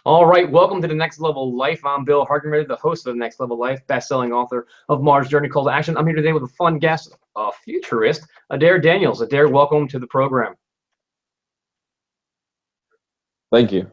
All right, welcome to the Next Level Life. I'm Bill Hargenrader, the host of the Next Level Life, best-selling author of Mars Journey Call to Action. I'm here today with a fun guest, a futurist, Adairdaniels. Adair, welcome to the program. Thank you.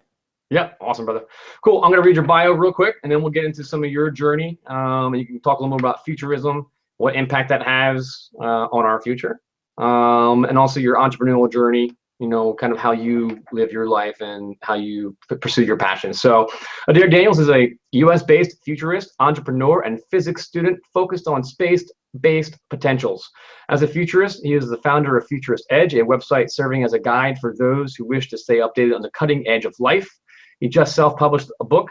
Yeah, awesome, brother. Cool. I'm going to read your bio real quick, and then we'll get into some of your journey. And you can talk a little more about futurism, what impact that has on our future, and also your entrepreneurial journey. You know, kind of how you live your life and how you pursue your passion. So, Adairdaniels is a U.S.-based futurist, entrepreneur, and physics student focused on space-based potentials. As a futurist, he is the founder of Futurist Edge, a website serving as a guide for those who wish to stay updated on the cutting edge of life. He just self-published a book,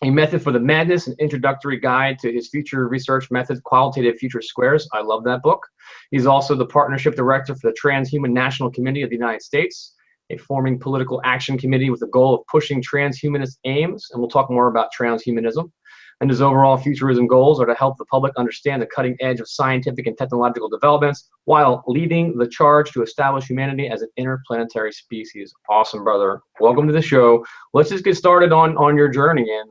A Method for the Madness, an introductory guide to his future research method, Qualitative Future Squares. I love that book. He's also the partnership director for the Transhuman National Committee of the United States, a forming political action committee with the goal of pushing transhumanist aims, and we'll talk more about transhumanism. And his overall futurism goals are to help the public understand the cutting edge of scientific and technological developments while leading the charge to establish humanity as an interplanetary species. Awesome, brother. Welcome to the show. Let's just get started on your journey and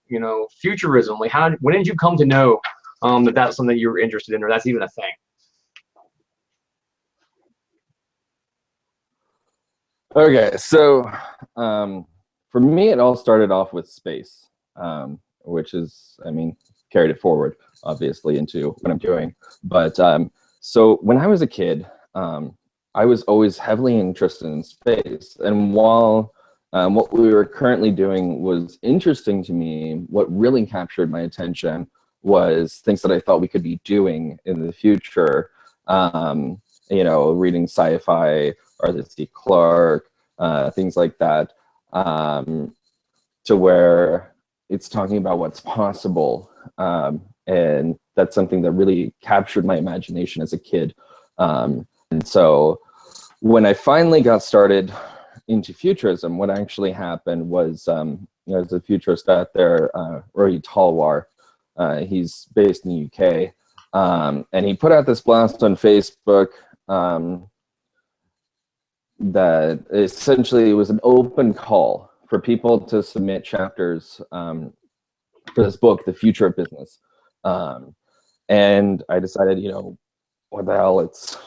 you know, futurism. Like, when did you come to know that that's something you were interested in, or that's even a thing? Okay, so for me, it all started off with space. Which is, I mean, carried it forward, obviously, into what I'm doing. But so when I was a kid, I was always heavily interested in space. And while what we were currently doing was interesting to me, what really captured my attention was things that I thought we could be doing in the future. You know, reading sci-fi, Arthur C. Clarke, things like that, to where it's talking about what's possible, and that's something that really captured my imagination as a kid. And so when I finally got started into futurism, what actually happened was, there's a futurist out there, Rohit Talwar. He's based in the UK, and he put out this blast on Facebook that essentially was an open call for people to submit chapters for this book, The Future of Business. And I decided, you know, what the hell, it's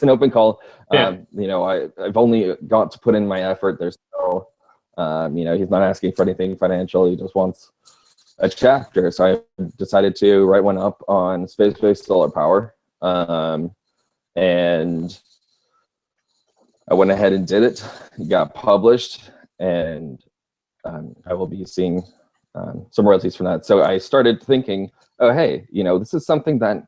an open call. Yeah. You know, I've only got to put in my effort. There's no, you know, he's not asking for anything financial. He just wants a chapter. So I decided to write one up on space-based solar power. And I went ahead and did it. It got published. And I will be seeing some royalties from that. So I started thinking, oh, hey, you know, this is something that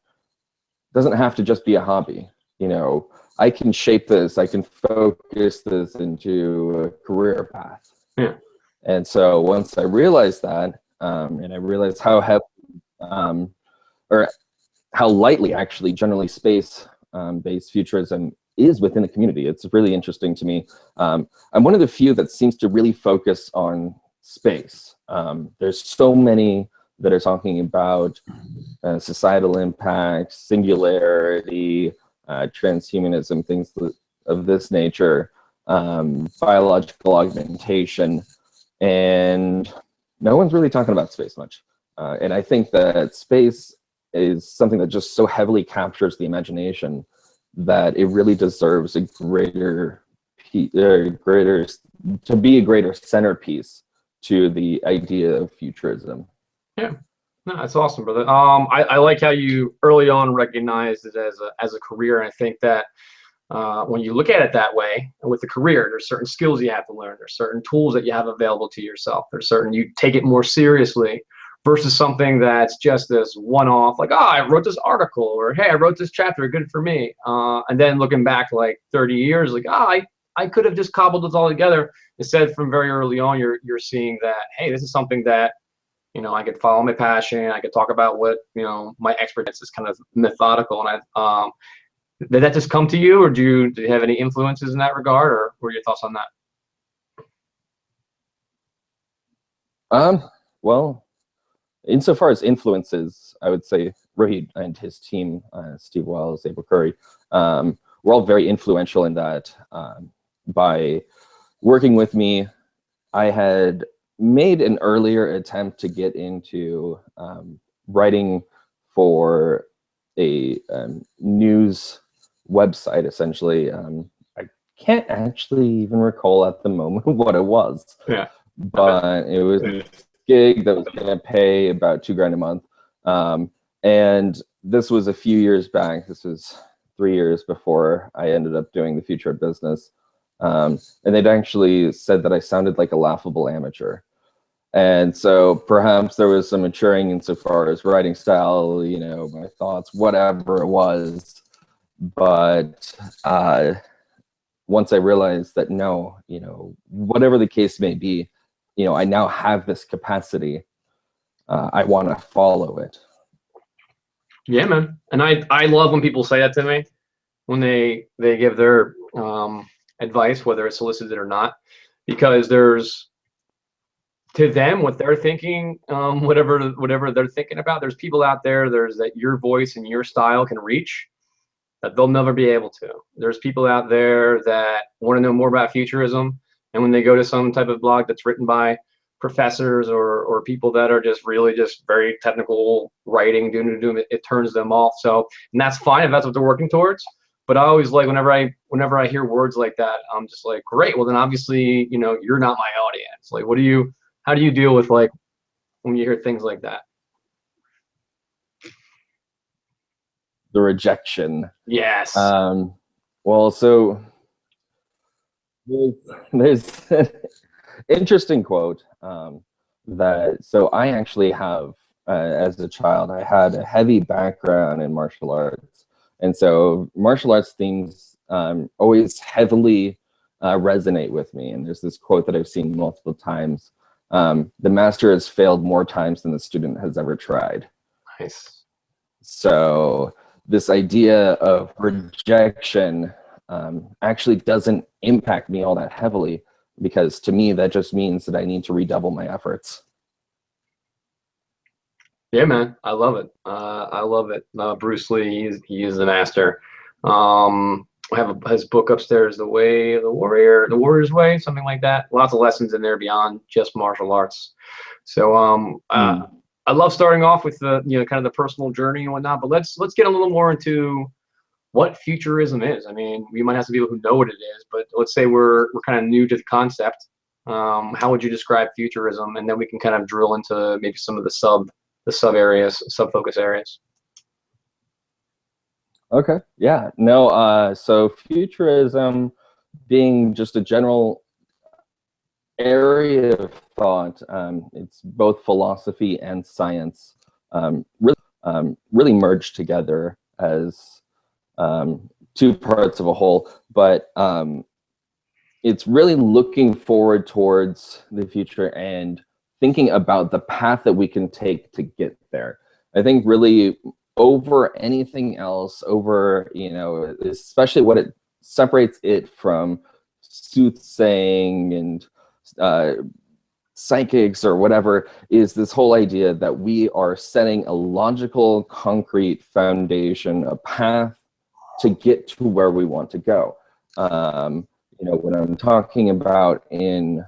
doesn't have to just be a hobby. You know, I can shape this, I can focus this into a career path. Yeah. And so once I realized that, and I realized how heavy, or how lightly actually generally space-based futurism is within the community. It's really interesting to me. I'm one of the few that seems to really focus on space. There's so many that are talking about societal impact, singularity, transhumanism, things of this nature, biological augmentation, and no one's really talking about space much. And I think that space is something that just so heavily captures the imagination that it really deserves a greater centerpiece to the idea of futurism. Yeah, no, that's awesome, brother. I like how you early on recognized it as a career, and I think that when you look at it that way, with the career, there's certain skills you have to learn. There's certain tools that you have available to yourself. There's certain, you take it more seriously versus something that's just this one-off, like, oh, I wrote this article, or hey, I wrote this chapter, good for me. And then looking back like 30 years, like, oh, I could have just cobbled this all together. Instead, from very early on, you're seeing that, hey, this is something that, you know, I could follow my passion. I could talk about what, you know, my expertise is kind of methodical. And did that just come to you, or do you have any influences in that regard, or what are your thoughts on that? Well, insofar as influences, I would say Rohit and his team, Steve Wells, Abel Curry, were all very influential in that. By working with me, I had made an earlier attempt to get into writing for a news website, essentially. I can't actually even recall at the moment what it was. Yeah. But it was a gig that was going to pay about $2,000 a month. And this was a few years back. This was 3 years before I ended up doing the Future of Business. And they'd actually said that I sounded like a laughable amateur. And so perhaps there was some maturing insofar as writing style, you know, my thoughts, whatever it was. But once I realized that, no, you know, whatever the case may be, you know, I now have this capacity. I want to follow it. Yeah, man. And I love when people say that to me, when they give their advice, whether it's solicited or not, because there's, to them, what they're thinking, whatever they're thinking about, there's people out there, there's that your voice and your style can reach that they'll never be able to. There's people out there that want to know more about futurism, and when they go to some type of blog that's written by professors or people that are just really just very technical writing, doing it turns them off. So, and that's fine if that's what they're working towards. But I always like, whenever I hear words like that, I'm just like, great. Well, then obviously, you know, you're not my audience. Like, how do you deal with, like, when you hear things like that? The rejection. Yes. Well, so there's an interesting quote so I actually have, as a child, I had a heavy background in martial arts. And so martial arts themes always heavily resonate with me. And there's this quote that I've seen multiple times. The master has failed more times than the student has ever tried. Nice. So this idea of rejection actually doesn't impact me all that heavily, because to me, that just means that I need to redouble my efforts. Yeah, man, I love it. I love it. Bruce Lee, he is the master. I have his book upstairs, The Way of the Warrior, The Warrior's Way, something like that. Lots of lessons in there beyond just martial arts. So I love starting off with the, you know, kind of the personal journey and whatnot. But let's get a little more into what futurism is. I mean, we might have some people who know what it is, but let's say we're kind of new to the concept. How would you describe futurism? And then we can kind of drill into maybe some of the sub areas, sub focus areas. Okay. Yeah. No. So futurism, being just a general area of thought, it's both philosophy and science, really merged together as two parts of a whole. But it's really looking forward towards the future and thinking about the path that we can take to get there. I think really, over anything else, over, you know, especially what it separates it from soothsaying and psychics or whatever, is this whole idea that we are setting a logical, concrete foundation, a path to get to where we want to go. You know, when I'm talking about in,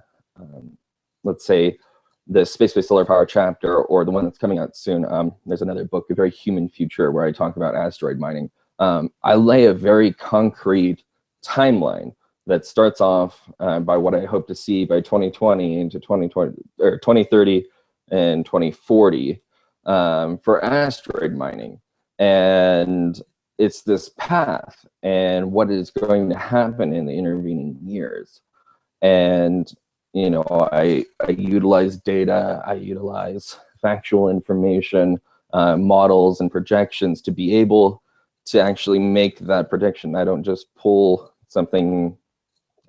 let's say, the space-based solar power chapter, or the one that's coming out soon, there's another book, A Very Human Future, where I talk about asteroid mining. I lay a very concrete timeline that starts off by what I hope to see by 2020 into 2020 or 2030 and 2040 for asteroid mining. And it's this path and what is going to happen in the intervening years. And you know, I utilize data, I utilize factual information, models and projections to be able to actually make that prediction. I don't just pull something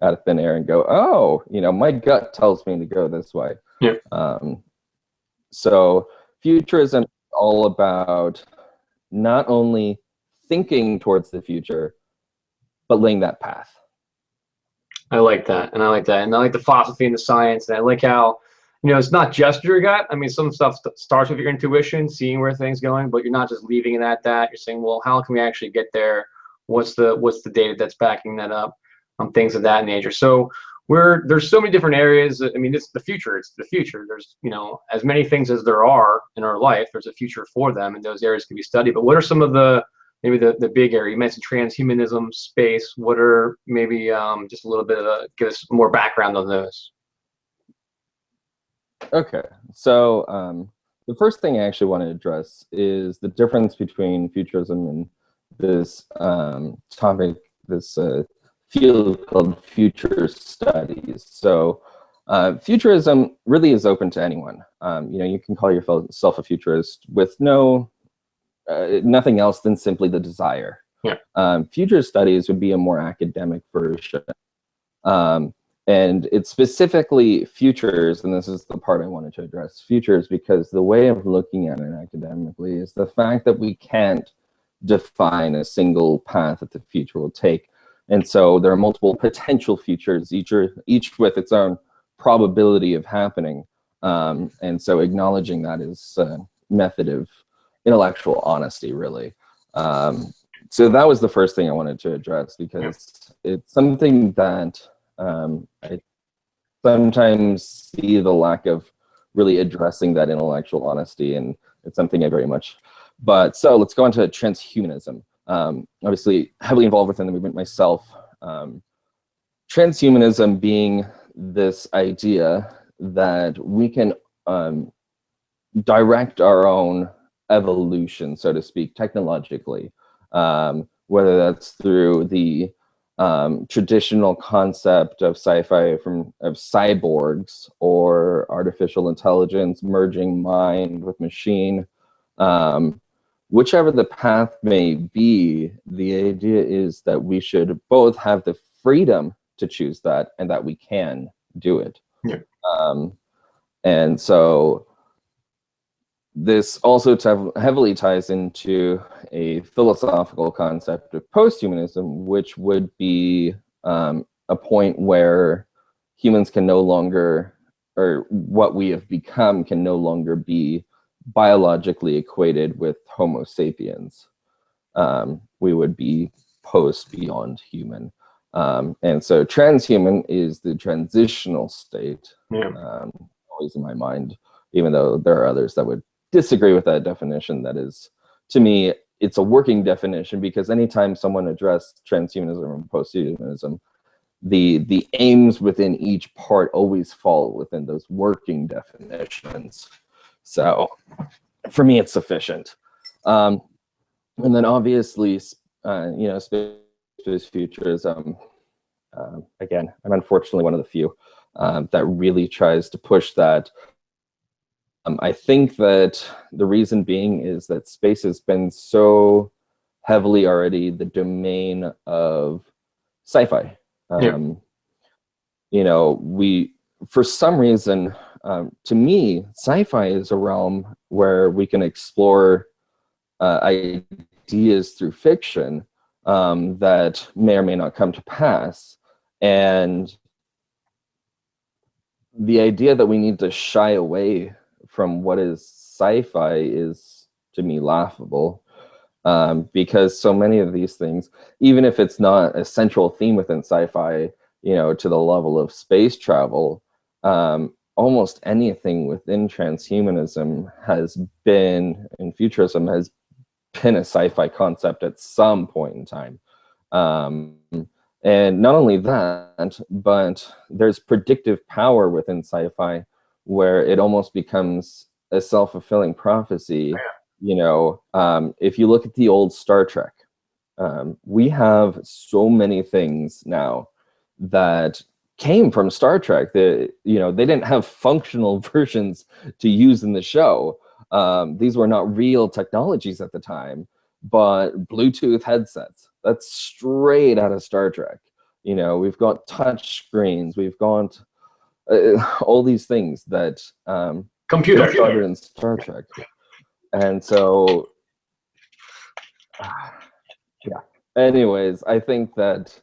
out of thin air and go, oh, you know, my gut tells me to go this way. Yeah. So futurism is all about not only thinking towards the future, but laying that path. I like that, and I like that, and I like the philosophy and the science, and I like how, you know, it's not just your gut. I mean, some stuff starts with your intuition, seeing where things going, but you're not just leaving it at that. You're saying, well, how can we actually get there? What's the data that's backing that up? Things of that nature. So there's so many different areas. I mean, it's the future. It's the future. There's, as many things as there are in our life, there's a future for them, and those areas can be studied. But what are some of maybe the big area? You mentioned transhumanism, space. What are maybe just a little bit of give us more background on those? Okay, so the first thing I actually want to address is the difference between futurism and this topic, this field called future studies. So futurism really is open to anyone. You can call yourself a futurist with nothing else than simply the desire. Yeah. Future studies would be a more academic version. And it's specifically futures, and this is the part I wanted to address, futures, because the way of looking at it academically is the fact that we can't define a single path that the future will take. And so there are multiple potential futures, each with its own probability of happening. And so acknowledging that is a method of intellectual honesty, really. So that was the first thing I wanted to address, because it's something that I sometimes see the lack of really addressing that intellectual honesty, and it's something I very much. But so let's go on to transhumanism. Obviously, heavily involved within the movement myself. Transhumanism being this idea that we can direct our own evolution, so to speak, technologically, whether that's through the traditional concept of sci-fi of cyborgs or artificial intelligence merging mind with machine. Whichever the path may be, the idea is that we should both have the freedom to choose that, and that we can do it. Yeah. And so this also heavily ties into a philosophical concept of posthumanism, which would be a point where humans can no longer, or what we have become can no longer be biologically equated with Homo sapiens. We would be beyond human. And so transhuman is the transitional state, always in my mind, even though there are others that would disagree with that definition. That is, to me, it's a working definition, because anytime someone addressed transhumanism and posthumanism, the aims within each part always fall within those working definitions. So for me, it's sufficient. And then obviously, space futurism, again, I'm unfortunately one of the few that really tries to push that. I think that the reason being is that space has been so heavily already the domain of sci-fi. For some reason, to me, sci-fi is a realm where we can explore ideas through fiction that may or may not come to pass. And the idea that we need to shy away from what is sci-fi is, to me, laughable, because so many of these things, even if it's not a central theme within sci-fi, to the level of space travel, almost anything within transhumanism has been, and futurism has been, a sci-fi concept at some point in time. And not only that, but there's predictive power within sci-fi where it almost becomes a self-fulfilling prophecy. If you look at the old Star Trek, we have so many things now that came from Star Trek that, they didn't have functional versions to use in the show. These were not real technologies at the time, but Bluetooth headsets, that's straight out of Star Trek. We've got touch screens, we've got all these things that computer started in Star Trek. And so, anyways, I think that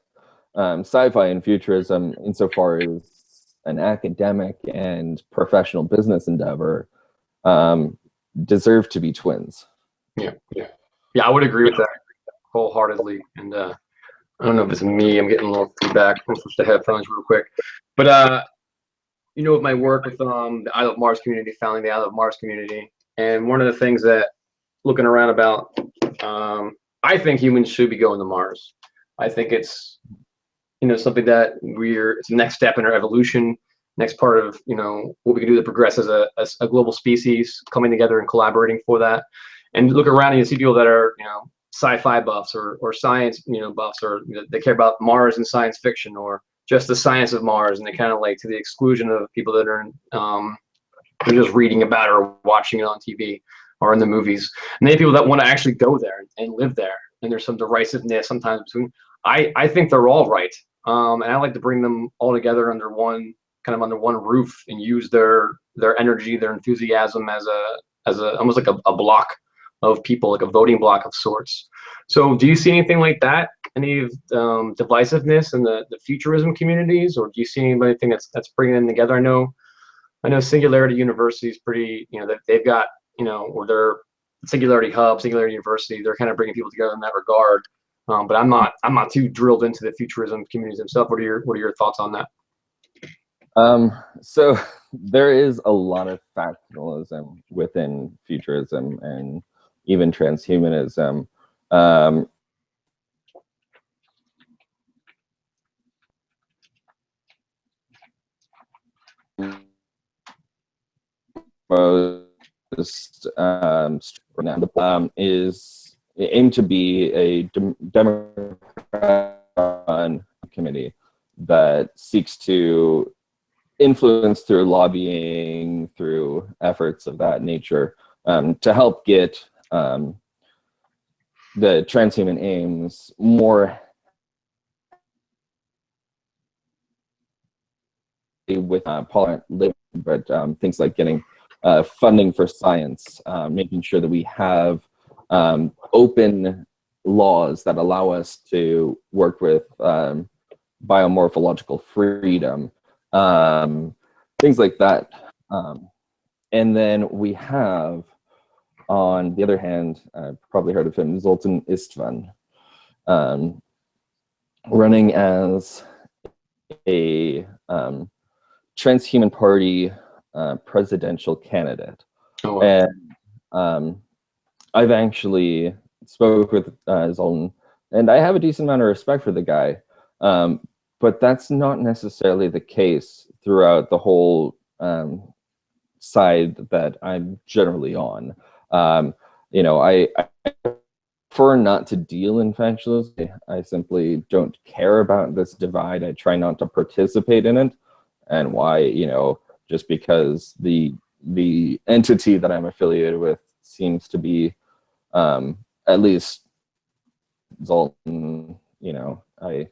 sci-fi and futurism, insofar as an academic and professional business endeavor, deserve to be twins. Yeah, I would agree with that wholeheartedly. And I don't know if it's me. I'm getting a little feedback. I'll switch the headphones real quick. But you know, with my work with the I Love Mars community, founding the I Love Mars community, and one of the things that looking around about, I think humans should be going to Mars. I think it's, you know, something that it's the next step in our evolution, next part of, you know, what we can do to progress as a global species, coming together and collaborating for that. And you look around and you see people that are, you know, sci-fi buffs or science, you know, buffs, or you know, they care about Mars and science fiction, or just the science of Mars, and they kind of like to the exclusion of people that are they're just reading about it or watching it on TV or in the movies. And they have people that want to actually go there and live there. And there's some derisiveness sometimes between. I think they're all right, and I like to bring them all together under one roof and use their energy, their enthusiasm as a almost like a block of people, like a voting block of sorts. So do you see anything like that? Any of divisiveness in the futurism communities, or do you see anything that's bringing them together? I know Singularity University is pretty, you know, they've got, you know, or their Singularity Hub, Singularity University, they're kind of bringing people together in that regard. But I'm not too drilled into the futurism communities themselves. What are your thoughts on that? So there is a lot of factionalism within futurism and even transhumanism. Most is aimed to be a Democrat committee that seeks to influence through lobbying, through efforts of that nature, to help get the transhuman aims more with but things like getting funding for science, making sure that we have open laws that allow us to work with biomorphological freedom, things like that. And then we have, on the other hand, I've probably heard of him, Zoltan Istvan, running as a transhuman party presidential candidate. Oh, wow. And I've actually spoke with Zoltan, and I have a decent amount of respect for the guy, but that's not necessarily the case throughout the whole side that I'm generally on. You know, I prefer not to deal in factionalism. I simply don't care about this divide. I try not to participate in it. And why, you know, just because the entity that I'm affiliated with seems to be, at least Zoltan, you know, I'm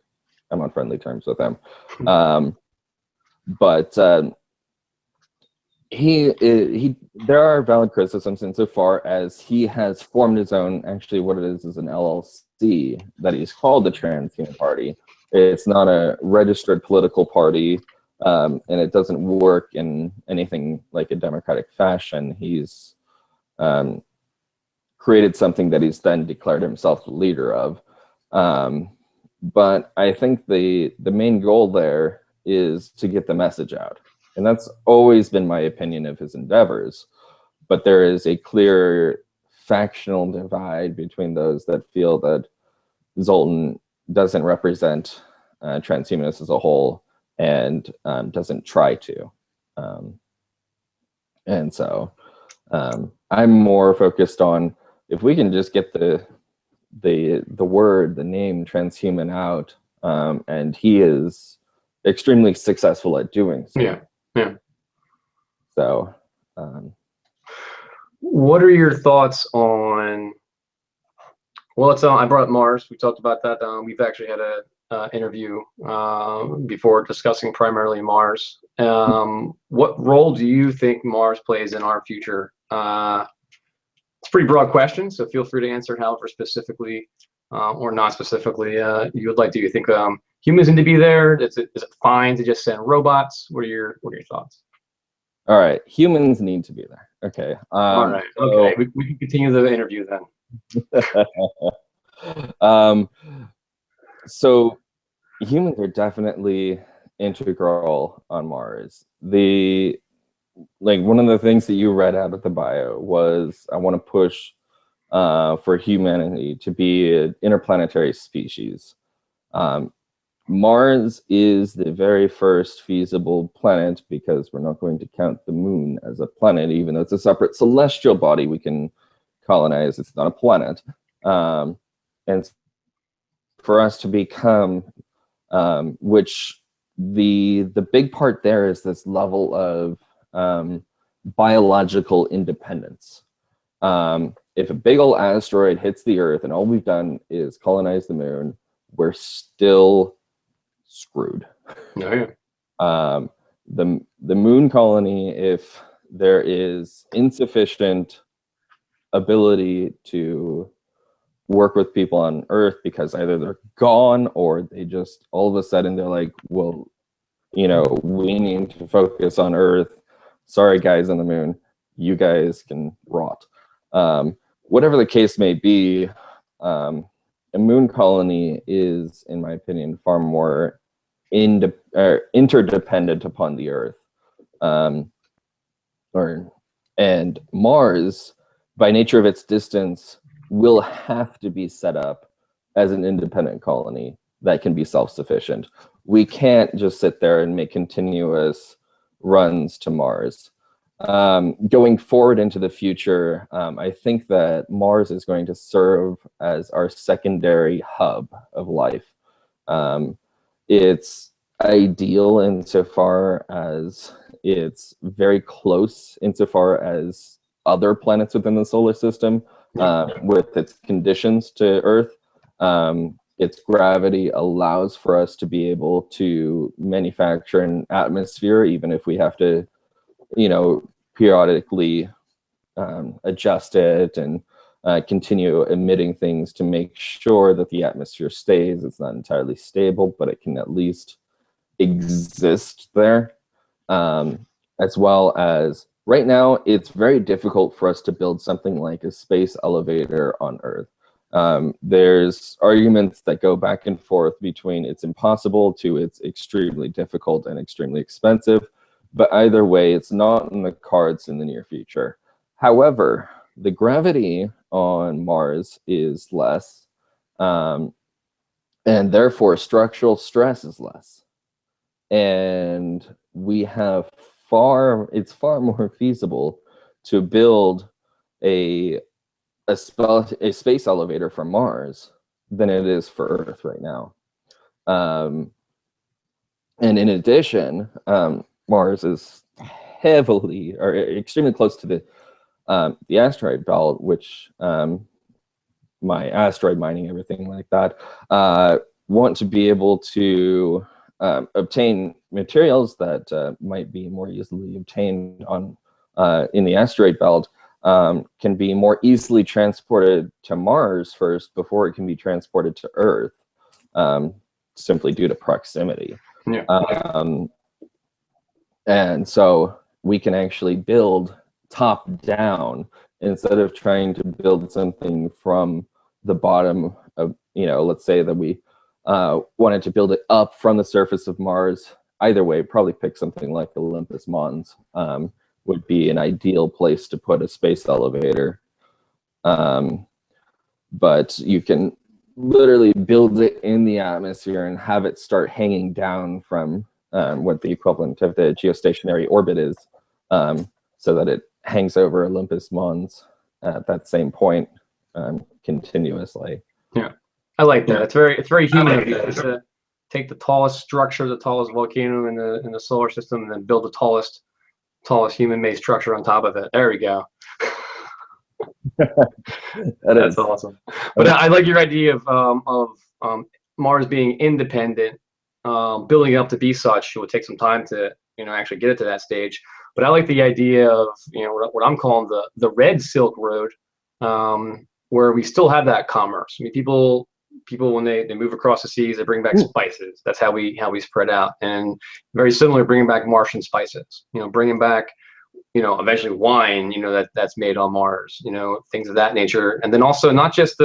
on friendly terms with him. But there are valid criticisms insofar as he has formed his own, actually what it is an LLC that he's called the Transhuman Party. It's not a registered political party, and it doesn't work in anything like a democratic fashion. He's created something that he's then declared himself the leader of. But I think the main goal there is to get the message out. And that's always been my opinion of his endeavors. But there is a clear factional divide between those that feel that Zoltan doesn't represent transhumanists as a whole and doesn't try to. And so I'm more focused on, if we can just get the word, the name transhuman out, and he is extremely successful at doing so. Yeah. So what are your thoughts on, well, I brought up Mars. We talked about that. We've actually had a interview before discussing primarily Mars. What role do you think Mars plays in our future? It's a pretty broad question, so feel free to answer it however specifically or not specifically you would like to. You think humans need to be there? Is it fine to just send robots? What are your thoughts? All right, humans need to be there. Okay. All right. Okay. We can continue the interview then. So humans are definitely integral on Mars. One of the things that you read out of the bio was, I want to push for humanity to be an interplanetary species. Mars is the very first feasible planet, because we're not going to count the moon as a planet, even though it's a separate celestial body we can colonize. It's not a planet. And for us to become, which the big part there is this level of biological independence. If a big old asteroid hits the Earth and all we've done is colonize the moon, we're still screwed. Oh, yeah. The moon colony, if there is insufficient ability to work with people on Earth, because either they're gone or they just all of a sudden they're like, well, we need to focus on Earth. Sorry, guys on the moon, you guys can rot. Whatever the case may be, a moon colony is, in my opinion, far more interdependent upon the Earth. And Mars, by nature of its distance, will have to be set up as an independent colony that can be self-sufficient. We can't just sit there and make continuous runs to Mars. Going forward into the future, I think that Mars is going to serve as our secondary hub of life. It's ideal insofar as it's very close insofar as other planets within the solar system, with its conditions to Earth. Its gravity allows for us to be able to manufacture an atmosphere, even if we have to periodically adjust it and continue emitting things to make sure that the atmosphere stays. It's not entirely stable, but it can at least exist there. As well as, right now, it's very difficult for us to build something like a space elevator on Earth. There's arguments that go back and forth between it's impossible to it's extremely difficult and extremely expensive. But either way, it's not in the cards in the near future. However, the gravity on Mars is less, and therefore structural stress is less. And it's far more feasible to build a space elevator for Mars than it is for Earth right now. And in addition, Mars is heavily or extremely close to the asteroid belt, which my asteroid mining, everything like that, want to be able to obtain materials that might be more easily obtained in the asteroid belt, can be more easily transported to Mars first before it can be transported to Earth, simply due to proximity. Yeah. And so we can actually build top down instead of trying to build something from the bottom of, let's say that we wanted to build it up from the surface of Mars. Either way, probably pick something like Olympus Mons would be an ideal place to put a space elevator. But you can literally build it in the atmosphere and have it start hanging down from what the equivalent of the geostationary orbit is, so that it hangs over Olympus Mons at that same point continuously. Yeah, I like that. It's very human of you to take the tallest structure, the tallest volcano in the solar system, and then build the tallest human-made structure on top of it. There we go. That's awesome. But I like your idea of Mars being independent, building it up to be such. It would take some time to actually get it to that stage. But I like the idea of what I'm calling the Red Silk Road, where we still have that commerce. I mean, people when they move across the seas, they bring back spices. That's how we spread out. And very similar, bringing back Martian spices. Bringing back eventually wine. That's made on Mars. Things of that nature. And then also not just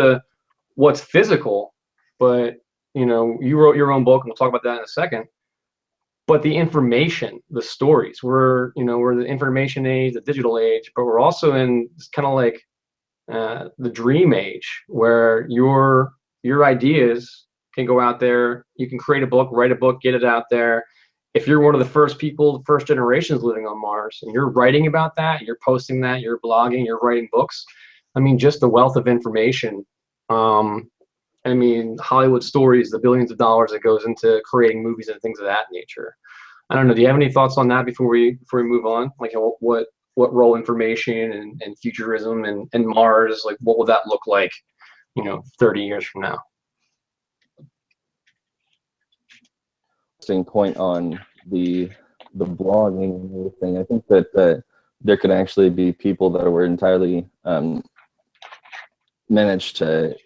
what's physical, but you know, you wrote your own book, and we'll talk about that in a second. But the information, the stories, we're the information age, the digital age, but we're also in kind of like the dream age, where your ideas can go out there. You can create a book, write a book, get it out there. If you're one of the first people, the first generations living on Mars, and you're writing about that, you're posting that, you're blogging, you're writing books. I mean, just the wealth of information. I mean, Hollywood stories, the billions of dollars that goes into creating movies and things of that nature. I don't know. Do you have any thoughts on that before we move on? Like, what role information and futurism and Mars, like, what will that look like, 30 years from now? Interesting point on the blogging and everything. I think that there could actually be people that were entirely managed to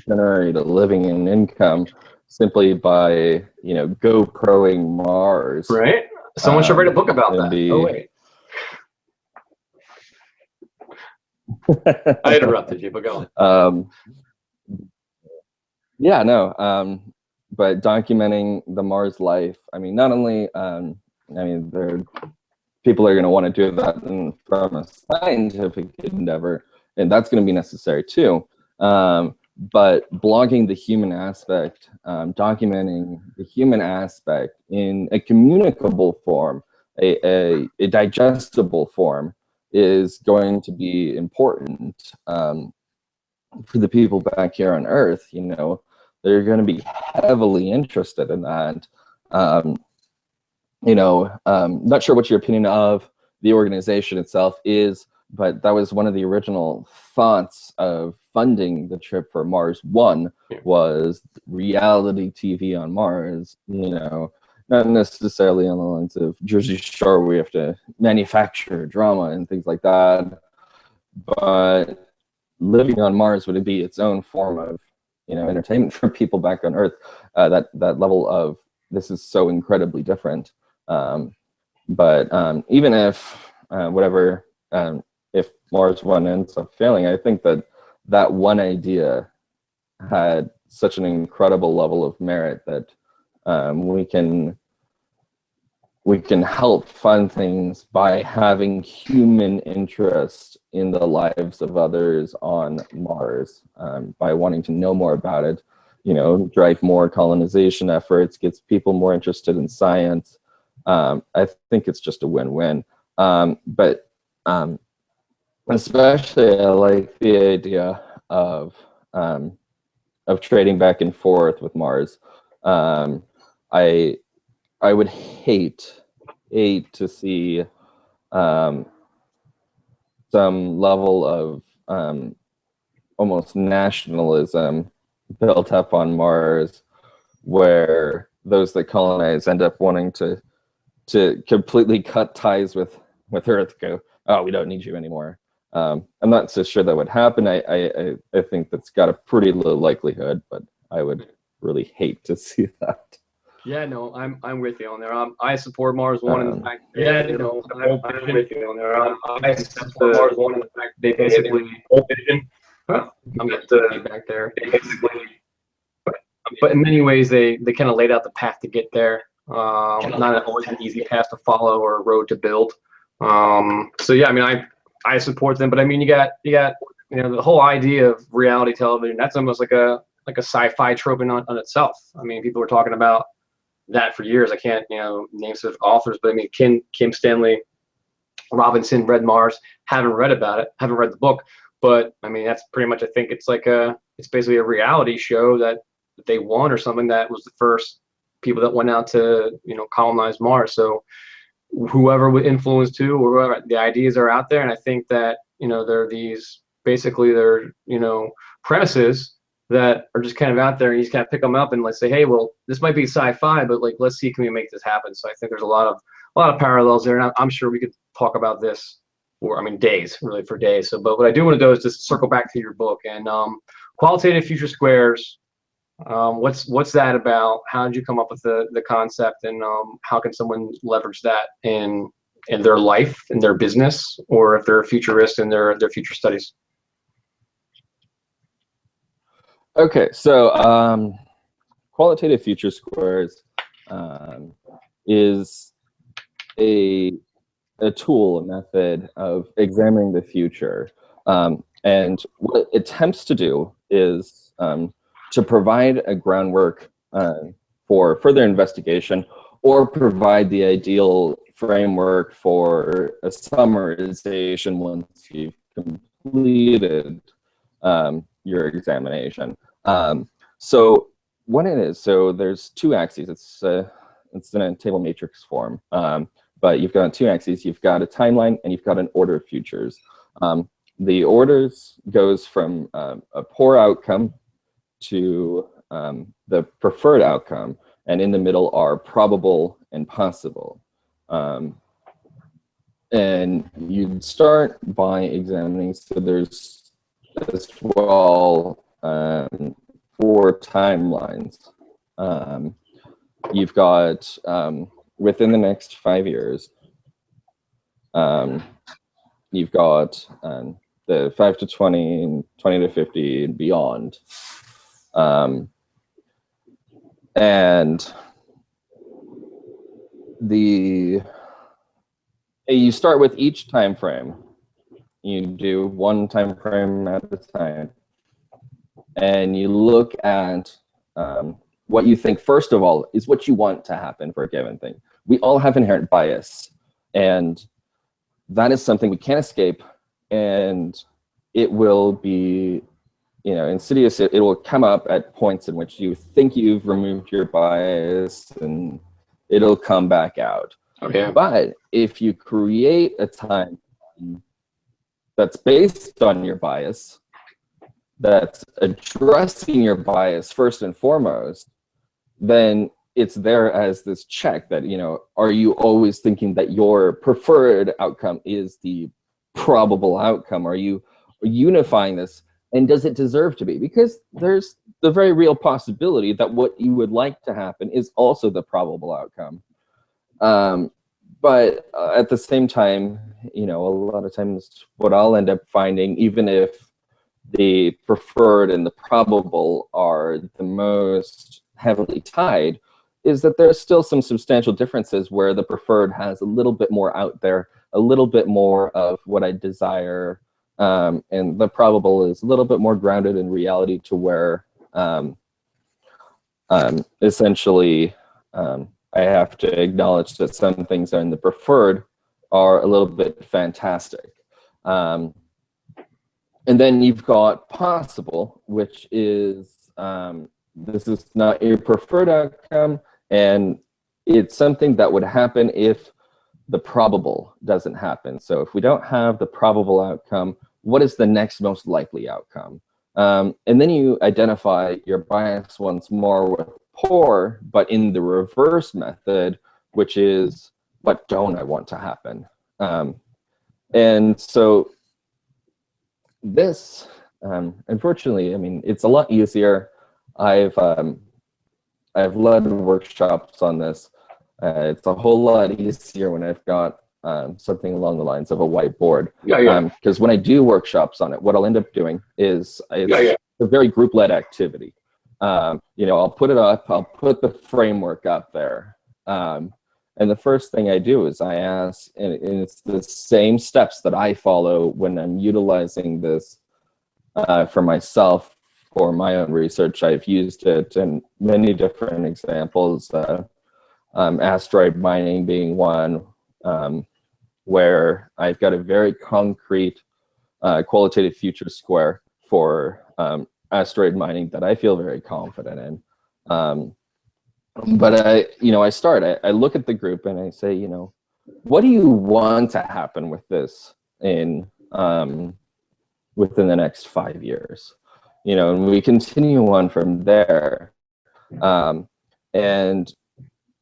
generate a living and income simply by GoProing Mars. Right. Someone should write a book about that. Oh wait. I interrupted you, but go on. Yeah, no. But documenting the Mars life, I mean, not only, people are going to want to do that from a scientific endeavor, and that's going to be necessary too. But blogging the human aspect, documenting the human aspect in a communicable form, a digestible form, is going to be important for the people back here on Earth. They're going to be heavily interested in that. Not sure what your opinion of the organization itself is, but that was one of the original thoughts of funding the trip for Mars 1, was reality TV on Mars, not necessarily on the lines of Jersey Shore, where we have to manufacture drama and things like that, but living on Mars would be its own form of, entertainment for people back on Earth. That level of, this is so incredibly different. But even if if Mars 1 ends up failing, I think that one idea had such an incredible level of merit that we can help fund things by having human interest in the lives of others on Mars, by wanting to know more about it, drive more colonization efforts, gets people more interested in science. I think it's just a win-win. But especially I like the idea of trading back and forth with Mars. I would hate to see some level of almost nationalism built up on Mars, where those that colonize end up wanting to completely cut ties with Earth, go, oh, we don't need you anymore. I'm not so sure that would happen. I think that's got a pretty low likelihood, but I would really hate to see that. Yeah, no, I'm with you on there. I support Mars 1 in the fact. Yeah, no, I'm with you on there. I support Mars 1 in the fact they basically vision. I'm getting to feedback there. Basically, but in many ways they kind of laid out the path to get there. Not always an easy path to follow or a road to build. So yeah, I mean, I support them, but I mean, you got the whole idea of reality television. That's almost like a sci-fi trope on itself. I mean, people were talking about that for years. I can't name specific authors, but I mean, Kim Stanley Robinson read Mars. Haven't read about it. Haven't read the book, but I mean, that's pretty much. I think it's basically a reality show that they won or something. That was the first people that went out to colonize Mars. So whoever would influence to, or whoever, the ideas are out there, and I think that there are these basically premises that are just kind of out there, and you just kind of pick them up and let's say, hey, well, this might be sci-fi, but like, let's see, can we make this happen? So I think there's a lot of parallels there, and I'm sure we could talk about this for, days, really, for days. So, but what I do want to do is just circle back to your book and qualitative future squares. What's that about? How did you come up with the concept, and how can someone leverage that in their life, in their business, or if they're a futurist in their future studies? Okay, so qualitative future squares is a tool, a method of examining the future. And what it attempts to do is to provide a groundwork for further investigation, or provide the ideal framework for a summarization once you've completed your examination. So what it is, so there's two axes. It's in a table matrix form, but you've got two axes. You've got a timeline and you've got an order of futures. The orders goes from a poor outcome to the preferred outcome, and in the middle are probable and possible. And you'd start by examining, so there's as well 4 timelines. You've got within the next 5 years, you've got the 5 to 20, and 20 to 50, and beyond. And you start with each time frame. You do one time frame at a time, and you look at what you think, first of all, is what you want to happen for a given thing. We all have inherent bias, and that is something we can't escape, and it will be, you know, insidious. It will come up at points in which you think you've removed your bias, and it'll come back out. Oh, yeah. But if you create a time that's based on your bias, that's addressing your bias first and foremost, then it's there as this check that, you know, are you always thinking that your preferred outcome is the probable outcome? Are you unifying this? And does it deserve to be? Because there's the very real possibility that what you would like to happen is also the probable outcome. But at the same time, you know, a lot of times what I'll end up finding, even if the preferred and the probable are the most heavily tied, is that there's still some substantial differences where the preferred has a little bit more out there, a little bit more of what I desire, and the probable is a little bit more grounded in reality, to where essentially I have to acknowledge that some things in the preferred are a little bit fantastic. And then you've got possible, which is, this is not your preferred outcome, and it's something that would happen if the probable doesn't happen. So if we don't have the probable outcome, what is the next most likely outcome? And then you identify your bias once more with poor, but in the reverse method, which is, what don't I want to happen? And so this, unfortunately, I mean, it's a lot easier. I've led workshops on this. It's a whole lot easier when I've got something along the lines of a whiteboard. Because when I do workshops on it, what I'll end up doing is it's a very group-led activity. You know, I'll put it up, I'll put the framework up there. And the first thing I do is I ask, and it's the same steps that I follow when I'm utilizing this for myself, for my own research. I've used it in many different examples, asteroid mining being one, where I've got a very concrete qualitative future square for asteroid mining that I feel very confident in. But I look at the group and I say, you know, what do you want to happen with this in within the next 5 years? You know, and we continue on from there. And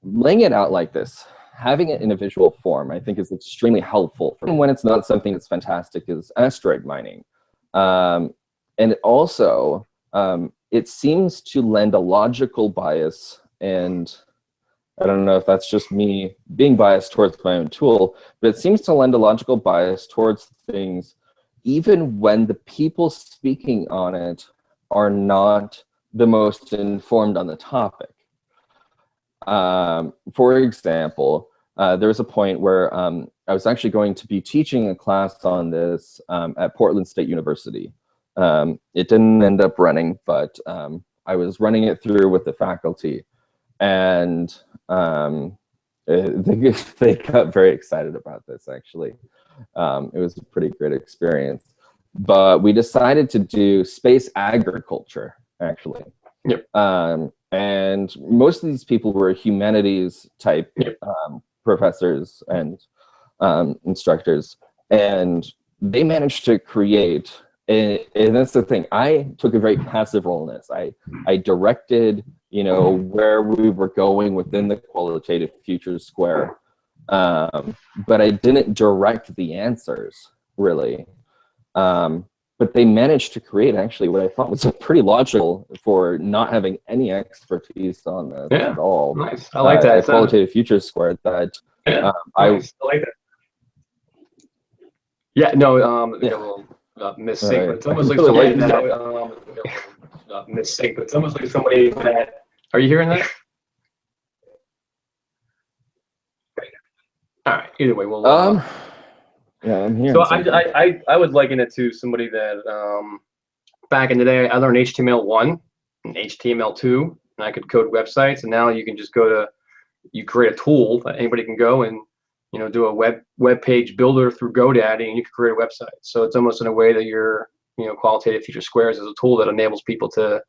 laying it out like this, having it in a visual form, I think is extremely helpful for when it's not something that's fantastic as asteroid mining. And it also, it seems to lend a logical bias, and I don't know if that's just me being biased towards my own tool, but it seems to lend a logical bias towards things even when the people speaking on it are not the most informed on the topic. For example, there was a point where I was actually going to be teaching a class on this at Portland State University. It didn't end up running, but I was running it through with the faculty, and they got very excited about this, actually. It was a pretty great experience. But we decided to do space agriculture, actually. Yep. And most of these people were humanities type professors and instructors, and they managed to create, and that's the thing, I took a very passive role in this. I directed, where we were going within the qualitative futures square, but I didn't direct the answers, really. But they managed to create actually what I thought was a pretty logical, for not having any expertise on this at all. Nice. I like that. Qualitative futures square that nice. I like that. Yeah, no, missync, but it's almost like somebody that missync, but it's almost like somebody that. Are you hearing that? All right. Either way, we'll. Yeah, I'm here. So I would liken it to somebody that back in the day I learned HTML1 and HTML2, and I could code websites, and now you can just you create a tool that anybody can go and do a web page builder through GoDaddy, and you can create a website. So it's almost in a way that your qualitative future squares is a tool that enables people to,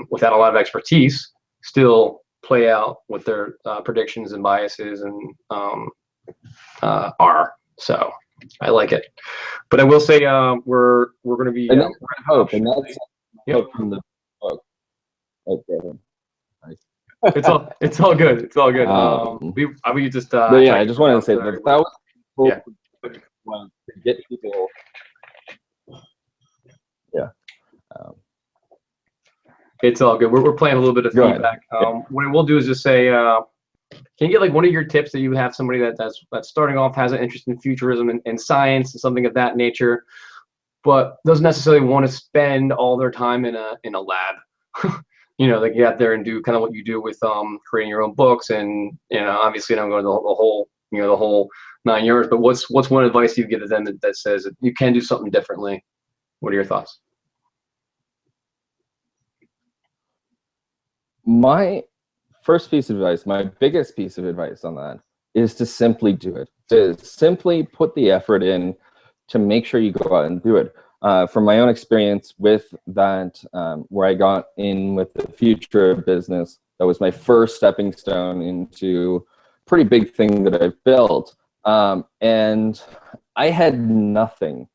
without a lot of expertise, still play out what their predictions and biases and are. So I like it, but I will say we're going to be. And that's hope, and that's hope from the book. Okay. It's all good. It's all good. We just. But yeah, I just wanted to say that was cool to get people. Yeah. It's all good. We're playing a little bit of feedback. What we'll do is just say. Can you get like one of your tips that you have somebody that's starting off, has an interest in futurism and science and something of that nature, but doesn't necessarily want to spend all their time in a lab? They get out there and do kind of what you do with creating your own books, and obviously I'm going to the whole 9 years. But what's one advice you give to them that says that you can do something differently? What are your thoughts? My first piece of advice, my biggest piece of advice on that, is to simply do it. To simply put the effort in to make sure you go out and do it. From my own experience with that, where I got in with the future business, that was my first stepping stone into a pretty big thing that I've built. And I had nothing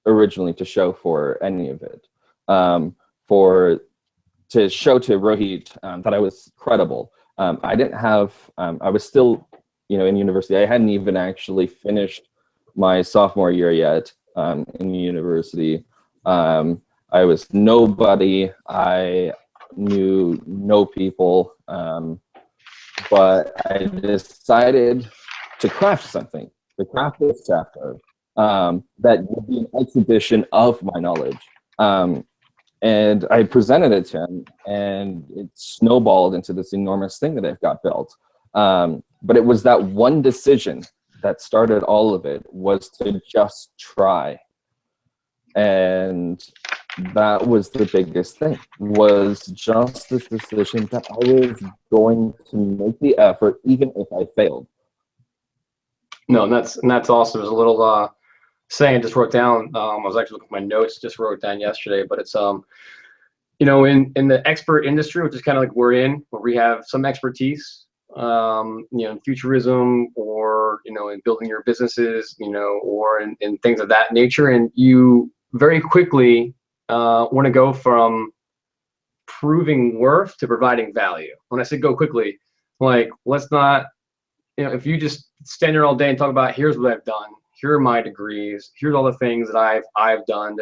originally to show for any of it. To show to Rohit that I was credible. I didn't have, I was still, in university. I hadn't even actually finished my sophomore year yet in university. I was nobody. I knew no people, but I decided to craft something, to craft this chapter that would be an exhibition of my knowledge. And I presented it to him, and it snowballed into this enormous thing that I've got built. But it was that one decision that started all of it, was to just try. And that was the biggest thing, was just this decision that I was going to make the effort, even if I failed. No, and that's awesome. There's a little saying I just wrote down. I was actually looking at my notes, just wrote down yesterday, but it's in the expert industry, which is kind of like we're in, where we have some expertise, in futurism, or in building your businesses, or in things of that nature, and you very quickly want to go from proving worth to providing value. When I say go quickly, like, let's not, if you just stand there all day and talk about, here's what I've done, here are my degrees, here's all the things that I've done,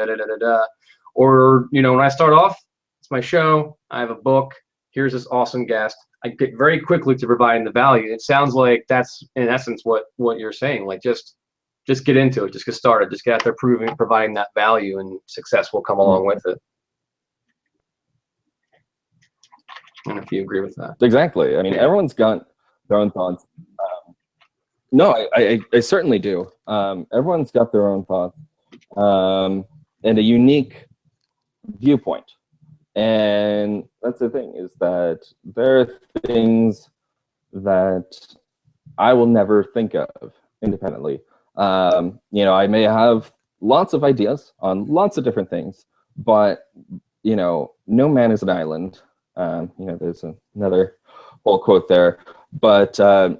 or when I start off, it's my show, I have a book, here's this awesome guest. I get very quickly to providing the value. It sounds like that's in essence what you're saying. Like, just get into it, just get started, just get out there providing that value, and success will come along with it. And if you agree with that. Exactly. I mean, everyone's got their own thoughts. No, I certainly do. Everyone's got their own thoughts and a unique viewpoint. And that's the thing, is that there are things that I will never think of independently. You know, I may have lots of ideas on lots of different things, but, you know, no man is an island. You know, there's another whole quote there. But to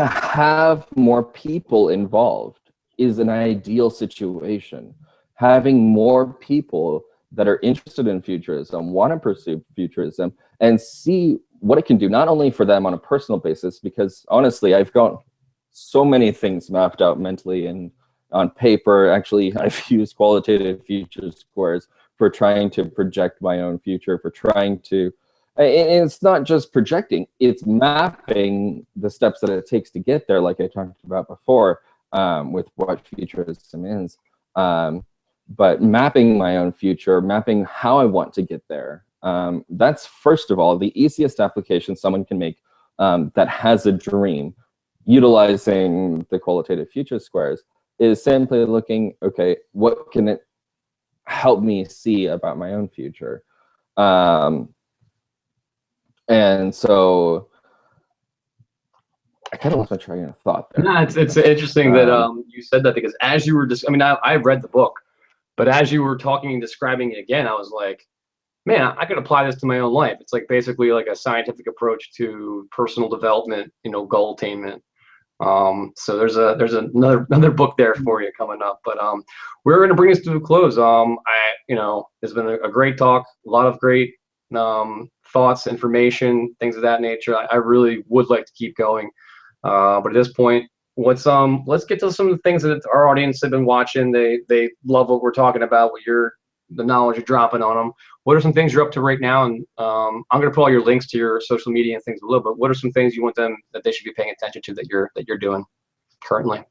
have more people involved is an ideal situation. Having more people that are interested in futurism, want to pursue futurism, and see what it can do, not only for them on a personal basis, because honestly, I've got so many things mapped out mentally and on paper. Actually, I've used qualitative future squares for trying to project my own future, for trying to, and it's not just projecting, it's mapping the steps that it takes to get there, like I talked about before, with what futurism is. But mapping my own future, mapping how I want to get there. That's, first of all, the easiest application someone can make that has a dream, utilizing the qualitative future squares, is simply looking, okay, what can it help me see about my own future? And so I kind of lost my train of thought there. No, it's interesting that you said that, because as you were just, I mean, I read the book, but as you were talking and describing it again, I was like, man, I could apply this to my own life. It's like basically like a scientific approach to personal development, you know, goal attainment. So there's another book there for you coming up. But we're going to bring this to a close. You know, it's been a great talk, a lot of great thoughts, information, things of that nature. I really would like to keep going, but at this point, let's get to some of the things that our audience have been watching. They love what we're talking about, the knowledge you're dropping on them. What are some things you're up to right now? And I'm going to put all your links to your social media and things below, but what are some things you want them, that they should be paying attention to, that you're doing currently?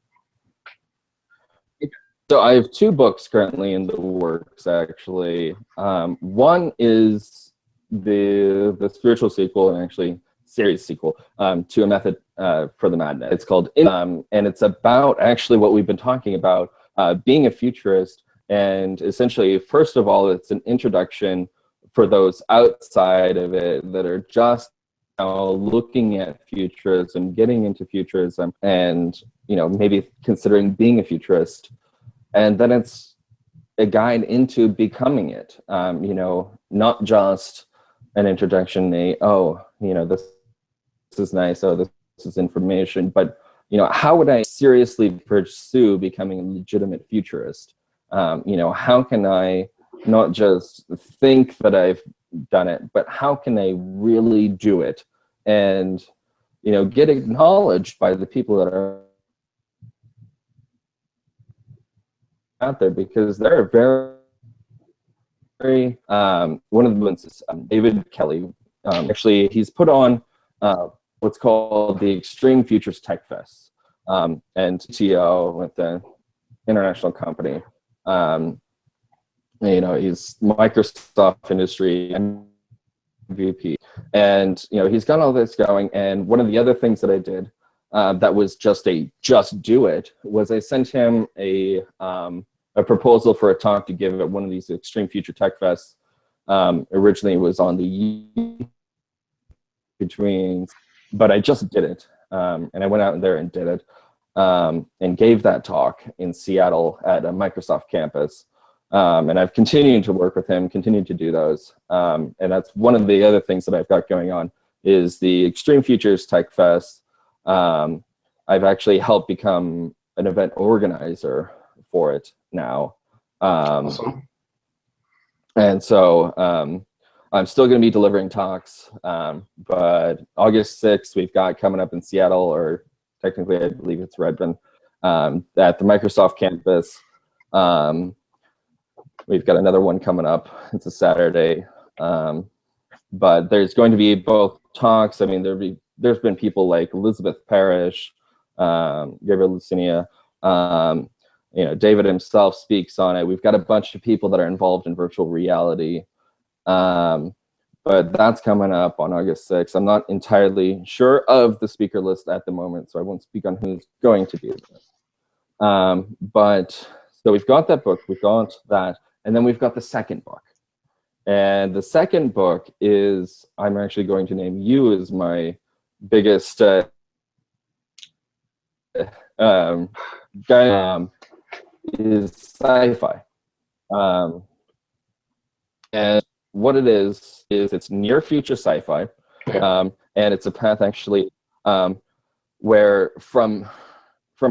So I have 2 books currently in the works, actually. One is the spiritual sequel, and actually series sequel, to A Method for the Madness. It's called, and it's about actually what we've been talking about, being a futurist. And essentially, first of all, it's an introduction for those outside of it that are just looking at futurism, getting into futurism, and, you know, maybe considering being a futurist. And then it's a guide into becoming it. You know, not just an introduction, oh, you know, this is nice, oh, this is information, but, you know, how would I seriously pursue becoming a legitimate futurist? You know, how can I not just think that I've done it, but how can I really do it? And, you know, get acknowledged by the people that are out there, because they're very, one of the ones is David Kelly. Actually, he's put on what's called the Extreme Futures Tech Fest, and CEO with the international company. You know, he's Microsoft industry MVP, and, you know, he's got all this going. And one of the other things that I did that was just do it was I sent him a proposal for a talk to give at one of these Extreme Future Tech Fests. Originally it was on the between, but I just did it, and I went out there and did it, and gave that talk in Seattle at a Microsoft campus. And I've continued to work with him, continued to do those. And that's one of the other things that I've got going on, is the Extreme Futures Tech Fest. I've actually helped become an event organizer for it now. Awesome. And so I'm still going to be delivering talks, but August 6th, we've got coming up in Seattle, or technically I believe it's Redmond, at the Microsoft campus. We've got another one coming up. It's a Saturday. But there's going to be both talks. I mean, there's been people like Elizabeth Parrish, Gabriel Lucinia, you know, David himself speaks on it. We've got a bunch of people that are involved in virtual reality. but that's coming up on August 6th. I'm not entirely sure of the speaker list at the moment, so I won't speak on who's going to be there. But so we've got that book, we've got that, and then we've got the second book. And the second book is, I'm actually going to name you as my biggest guy, is sci-fi. And what it is it's near future sci-fi, and it's a path actually where from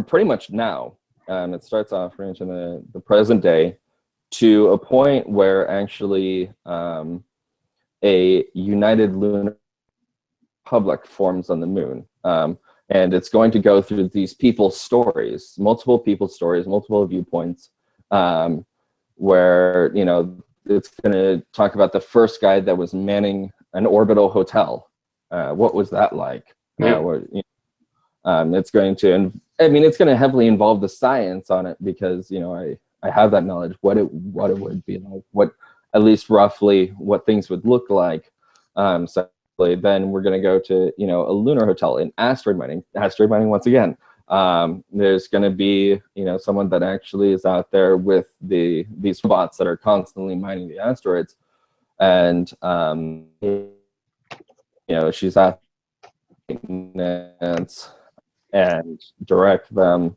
pretty much now, it starts off right in the present day, to a point where actually a united lunar republic forms on the moon. And it's going to go through these people's stories, multiple people's stories, multiple viewpoints, where, you know, it's going to talk about the first guy that was manning an orbital hotel. What was that like? It's going to, I mean, it's going to heavily involve the science on it, because, you know, I have that knowledge, what it would be like, what, at least roughly, what things would look like. So then we're going to go to, you know, a lunar hotel in asteroid mining once again. There's going to be, you know, someone that actually is out there with these bots that are constantly mining the asteroids, and you know, she's at and direct them,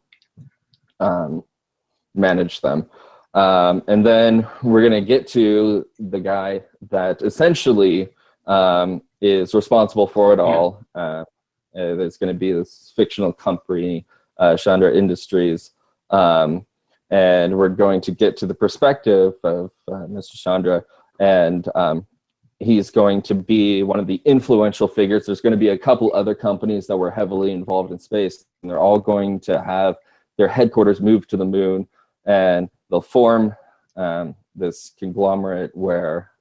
manage them, and then we're going to get to the guy that essentially is responsible for it all. There's going to be this fictional company, Chandra Industries, and we're going to get to the perspective of Mr. Chandra, and he's going to be one of the influential figures. There's going to be a couple other companies that were heavily involved in space, and they're all going to have their headquarters moved to the moon, and they'll form this conglomerate where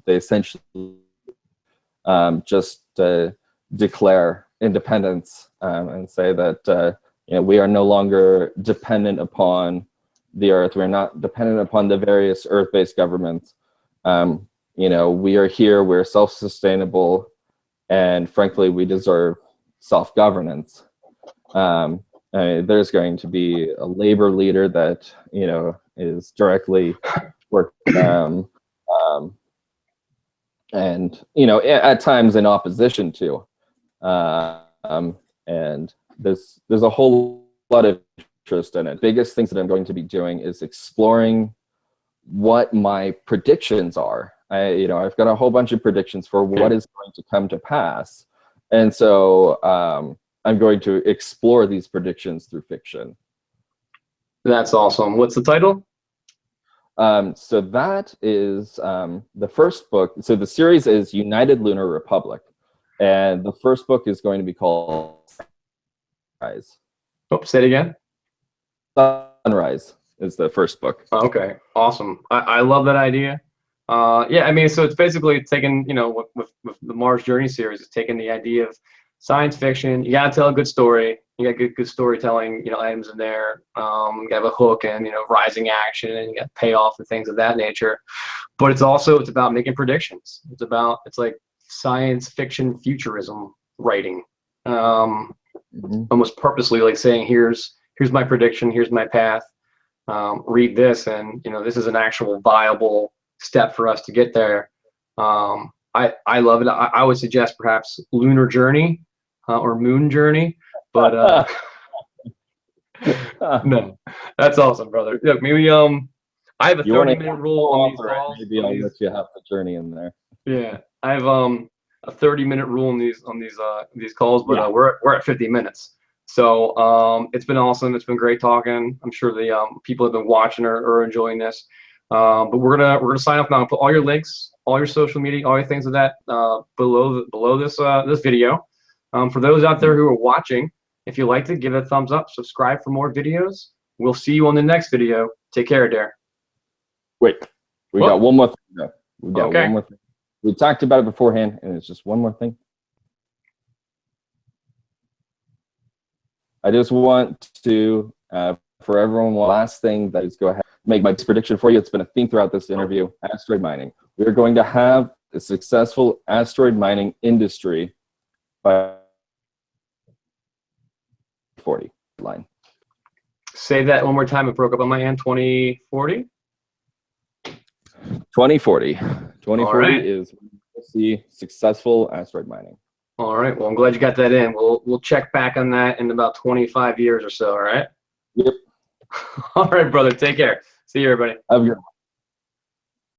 they essentially just declare independence, and say that you know, we are no longer dependent upon the Earth. We're not dependent upon the various Earth-based governments. You know, we are here, we're self-sustainable, and frankly, we deserve self-governance. There's going to be a labor leader that, you know, is directly working, and, you know, at times in opposition to. And there's a whole lot of interest in it. Biggest things that I'm going to be doing is exploring what my predictions are. You know, I've got a whole bunch of predictions for what is going to come to pass, and so I'm going to explore these predictions through fiction. That's awesome. What's the title? So that is the first book. So the series is United Lunar Republic, and the first book is going to be called Sunrise. Oh, say it again. Sunrise is the first book. Okay, awesome. I love that idea. Yeah, I mean, so it's basically taking, you know, with the Mars Journey series, it's taking the idea of science fiction. You gotta tell a good story. You got good storytelling, you know, items in there. You have a hook and, you know, rising action, and you got payoff and things of that nature. But it's about making predictions. It's like science fiction futurism writing. Almost purposely, like saying, here's my prediction, here's my path. Read this, and, you know, this is an actual viable step for us to get there. I love it. I would suggest perhaps Lunar Journey or Moon Journey, but no, that's awesome, brother. Look, maybe I have a 30-minute rule on these calls. Maybe I'll let you have the journey in there. Yeah, I have a 30-minute rule on these calls, but yeah, we're at 50 minutes. So it's been awesome. It's been great talking. I'm sure the people have been watching are enjoying this. But we're gonna sign off now. Put all your links, all your social media, all your things of that below this video. For those out there who are watching, if you liked it, give it a thumbs up. Subscribe for more videos. We'll see you on the next video. Take care, Adair. Wait, we got one more thing. Though. We got okay. one more thing. We talked about it beforehand, and it's just one more thing. I just want to, for everyone, one last thing that is go ahead. Make my prediction for you. It's been a theme throughout this interview. Asteroid mining. We're going to have a successful asteroid mining industry by 40 line. Say that one more time. It broke up on my end. 2040. 2040. 2040 right. is the successful asteroid mining. All right. Well, I'm glad you got that in. We'll check back on that in about 25 years or so. All right. Yep. All right, brother. Take care. See you, everybody. Have a good one.